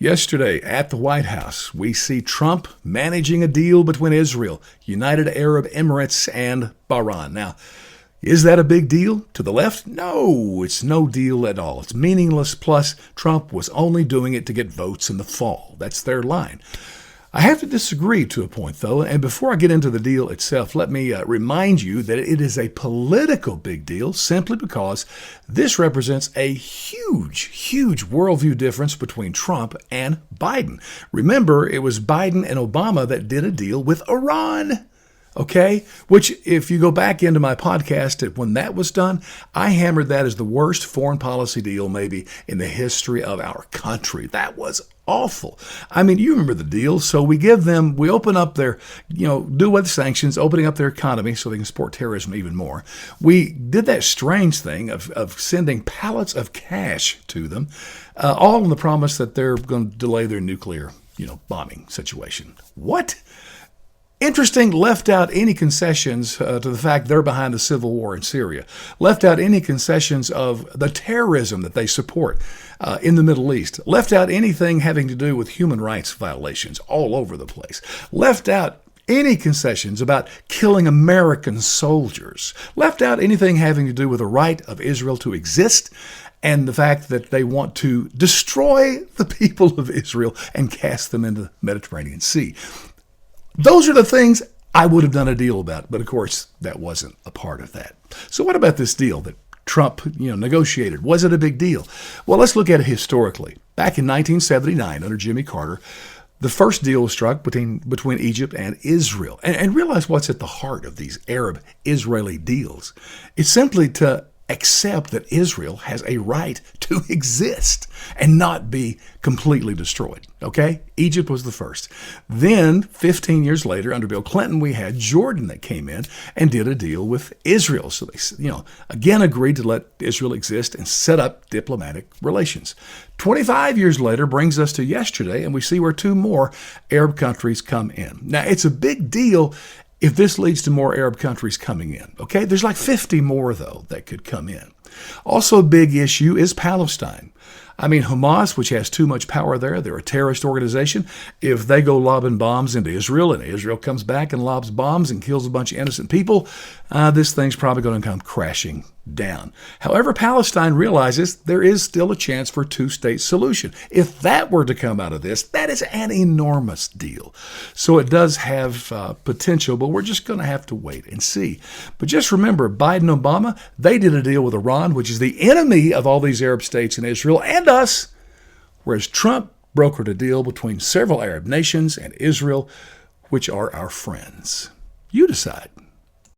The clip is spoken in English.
Yesterday at the White House, we see Trump managing a deal between Israel, United Arab Emirates, and Bahrain. Now, is that a big deal to the left? No, it's no deal at all. It's meaningless. Plus, Trump was only doing it to get votes in the fall. That's their line. I have to disagree to a point, though, and before I get into the deal itself, let me remind you that it is a political big deal simply because this represents a huge worldview difference between Trump and Biden. Remember, it was Biden and Obama that did a deal with Iran. Okay, which if you go back into my podcast when that was done, I hammered that as the worst foreign policy deal maybe in the history of our country. That was awful. I mean, you remember the deal. So we open up their, do away with sanctions, opening up their economy so they can support terrorism even more. We did that strange thing of sending pallets of cash to them, all on the promise that they're going to delay their nuclear, bombing situation. What? Interesting, left out any concessions to the fact they're behind the civil war in Syria. Left out any concessions of the terrorism that they support in the Middle East. Left out anything having to do with human rights violations all over the place. Left out any concessions about killing American soldiers. Left out anything having to do with the right of Israel to exist and the fact that they want to destroy the people of Israel and cast them into the Mediterranean Sea. Those are the things I would have done a deal about, but of course that wasn't a part of that. So what about this deal that Trump, negotiated? Was it a big deal? Well, let's look at it historically. Back in 1979, under Jimmy Carter, the first deal was struck between Egypt and Israel. And realize what's at the heart of these Arab-Israeli deals. It's simply to accept that Israel has a right to exist and not be completely destroyed. Okay? Egypt was the first. Then, 15 years later, under Bill Clinton, we had Jordan that came in and did a deal with Israel. So they, again agreed to let Israel exist and set up diplomatic relations. 25 years later brings us to yesterday, and we see where two more Arab countries come in. Now, it's a big deal if this leads to more Arab countries coming in, okay? There's like 50 more, though, that could come in. Also a big issue is Palestine. I mean, Hamas, which has too much power there, they're a terrorist organization. If they go lobbing bombs into Israel and Israel comes back and lobs bombs and kills a bunch of innocent people, this thing's probably going to come crashing down. However, Palestine realizes there is still a chance for a two-state solution. If that were to come out of this, that is an enormous deal. So it does have potential, but we're just going to have to wait and see. But just remember, Biden and Obama, they did a deal with Iran, which is the enemy of all these Arab states and Israel and us, whereas Trump brokered a deal between several Arab nations and Israel, which are our friends. You decide.